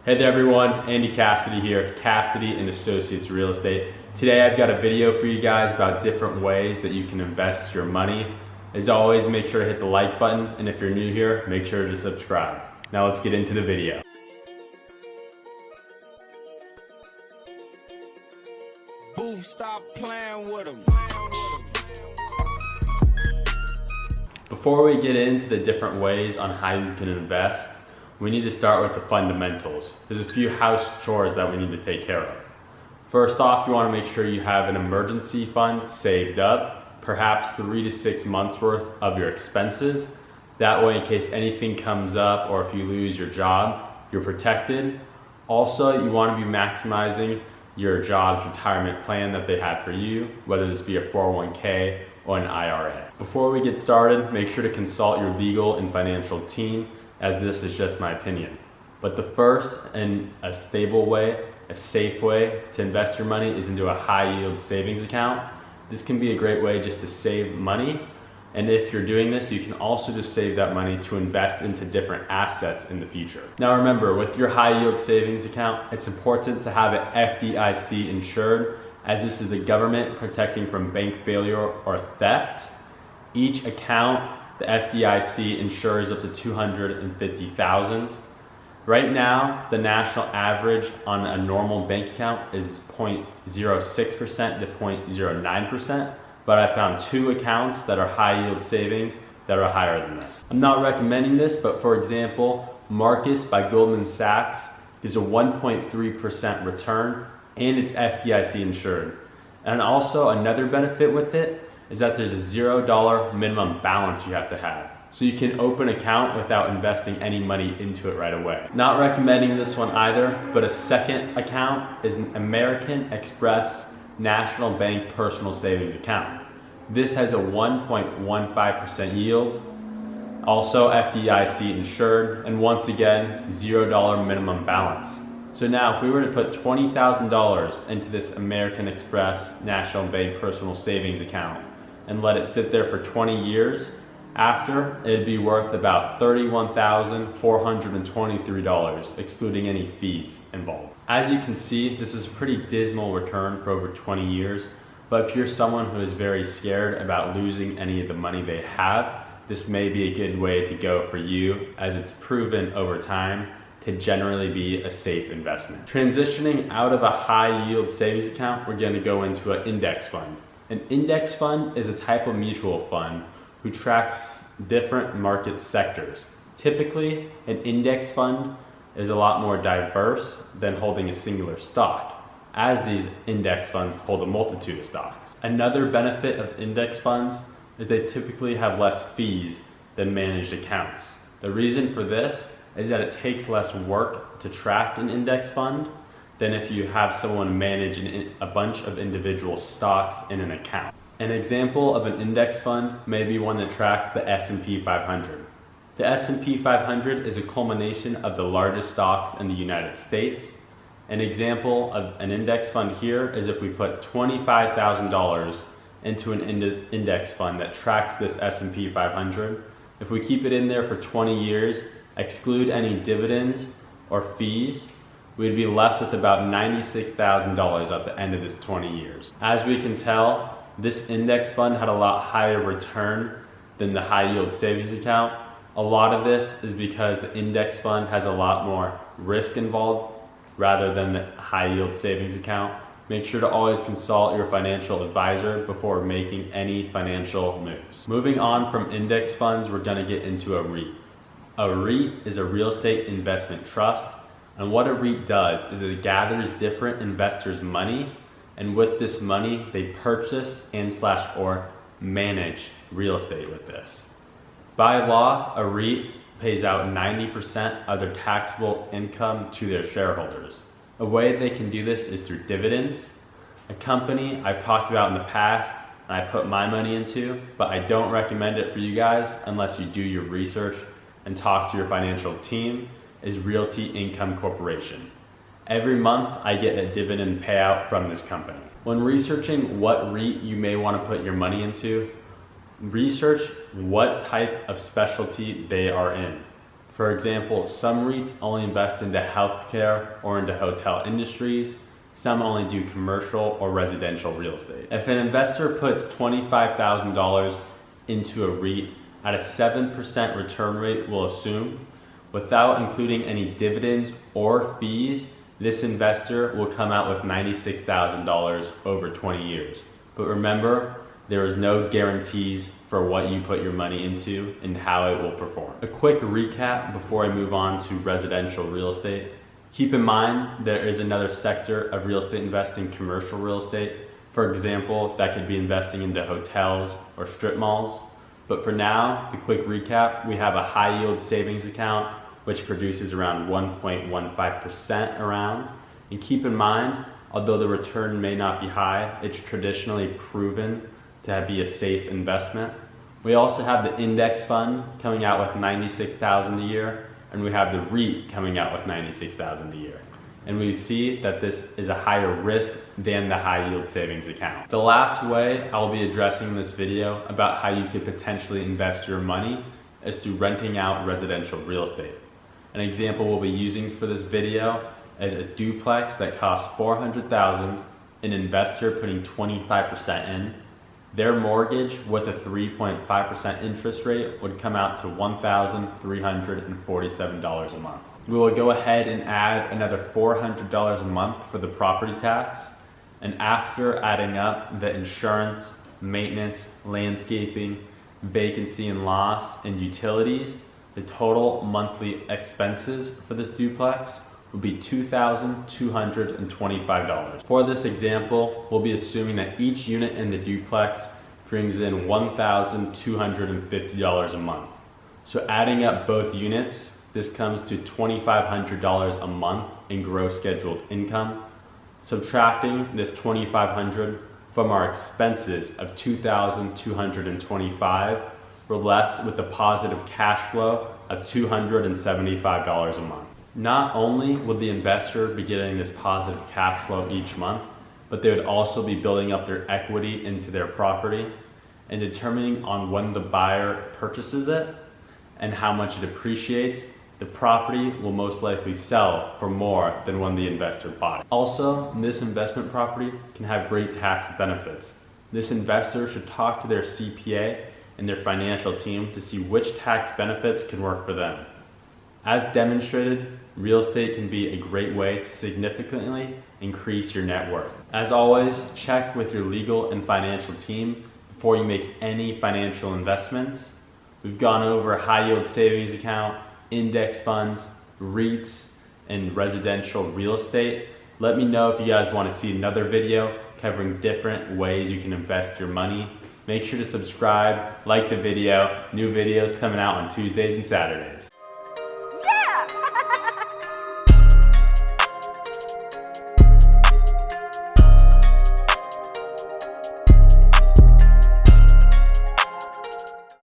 Hey there everyone, Andy Cassidy here, Cassidy and Associates Real Estate. Today I've got a video for you guys about different ways that you can invest your money. As always, make sure to hit the like button, and if you're new here, make sure to subscribe. Now let's get into the video. Booth, stop playing with them. Before we get into the different ways on how you can invest, we need to start with the fundamentals. There's a few house chores that we need to take care of. First off, you want to make sure you have an emergency fund saved up, perhaps 3 to 6 months worth of your expenses. That way, in case anything comes up or if you lose your job, you're protected. Also, you want to be maximizing your job's retirement plan that they have for you, whether this be a 401k or an IRA. Before we get started, make sure to consult your legal and financial team, as this is just my opinion. But the first and a stable way, a safe way to invest your money is into a high yield savings account. This can be a great way just to save money. And if you're doing this, you can also just save that money to invest into different assets in the future. Now remember, with your high yield savings account, it's important to have it FDIC insured, as this is the government protecting from bank failure or theft. Each account, the FDIC insures up to $250,000. Right now, the national average on a normal bank account is 0.06% to 0.09%, but I found 2 accounts that are high yield savings that are higher than this. I'm not recommending this, but for example, Marcus by Goldman Sachs gives a 1.3% return and it's FDIC insured. And also another benefit with it is that there's a $0 minimum balance you have to have. So you can open an account without investing any money into it right away. Not recommending this one either, but a second account is an American Express National Bank Personal Savings Account. This has a 1.15% yield, also FDIC insured, and once again, $0 minimum balance. So now if we were to put $20,000 into this American Express National Bank Personal Savings Account and let it sit there for 20 years, after, it'd be worth about $31,423, excluding any fees involved. As you can see, this is a pretty dismal return for over 20 years, but if you're someone who is very scared about losing any of the money they have, this may be a good way to go for you, as it's proven over time to generally be a safe investment. Transitioning out of a high yield savings account, we're going to go into an index fund. An index fund is a type of mutual fund who tracks different market sectors. Typically, an index fund is a lot more diverse than holding a singular stock, as these index funds hold a multitude of stocks. Another benefit of index funds is they typically have less fees than managed accounts. The reason for this is that it takes less work to track an index fund than if you have someone manage a bunch of individual stocks in an account. An example of an index fund may be one that tracks the S&P 500. The S&P 500 is a culmination of the largest stocks in the United States. An example of an index fund here is if we put $25,000 into an index fund that tracks this S&P 500. If we keep it in there for 20 years, exclude any dividends or fees, we'd be left with about $96,000 at the end of this 20 years. As we can tell, this index fund had a lot higher return than the high yield savings account. A lot of this is because the index fund has a lot more risk involved rather than the high yield savings account. Make sure to always consult your financial advisor before making any financial moves. Moving on from index funds, we're going to get into a REIT. A REIT is a real estate investment trust, and what a REIT does is it gathers different investors' money, and with this money, they purchase or manage real estate with this. By law, a REIT pays out 90% of their taxable income to their shareholders. A way they can do this is through dividends. A company I've talked about in the past and I put my money into, but I don't recommend it for you guys unless you do your research and talk to your financial team, is Realty Income Corporation. Every month I get a dividend payout from this company. When researching what REIT you may want to put your money into, research what type of specialty they are in. For example, some REITs only invest into healthcare or into hotel industries. Some only do commercial or residential real estate. If an investor puts $25,000 into a REIT at a 7% return rate, we'll assume, without including any dividends or fees, this investor will come out with $96,000 over 20 years. But remember, there is no guarantees for what you put your money into and how it will perform. A quick recap before I move on to residential real estate. Keep in mind there is another sector of real estate investing, commercial real estate. For example, that could be investing into hotels or strip malls. But for now, the quick recap, we have a high yield savings account which produces around 1.15% around. And keep in mind, although the return may not be high, it's traditionally proven to be a safe investment. We also have the index fund coming out with $96,000 a year, and we have the REIT coming out with $96,000 a year. And we see that this is a higher risk than the high yield savings account. The last way I'll be addressing in this video about how you could potentially invest your money is through renting out residential real estate. An example we'll be using for this video is a duplex that costs $400,000, an investor putting 25% in. Their mortgage with a 3.5% interest rate would come out to $1,347 a month. We will go ahead and add another $400 a month for the property tax. And after adding up the insurance, maintenance, landscaping, vacancy and loss, and utilities, the total monthly expenses for this duplex would be $2,225. For this example, we'll be assuming that each unit in the duplex brings in $1,250 a month. So adding up both units, this comes to $2,500 a month in gross scheduled income. Subtracting this $2,500 from our expenses of $2,225, we're left with the positive cash flow of $275 a month. Not only would the investor be getting this positive cash flow each month, but they would also be building up their equity into their property and determining on when the buyer purchases it and how much it appreciates, the property will most likely sell for more than when the investor bought it. Also, this investment property can have great tax benefits. This investor should talk to their CPA and their financial team to see which tax benefits can work for them. As demonstrated, real estate can be a great way to significantly increase your net worth. As always, check with your legal and financial team before you make any financial investments. We've gone over high yield savings account, index funds, REITs, and residential real estate. Let me know if you guys want to see another video covering different ways you can invest your money. Make sure to subscribe, like the video. New videos coming out on Tuesdays and Saturdays.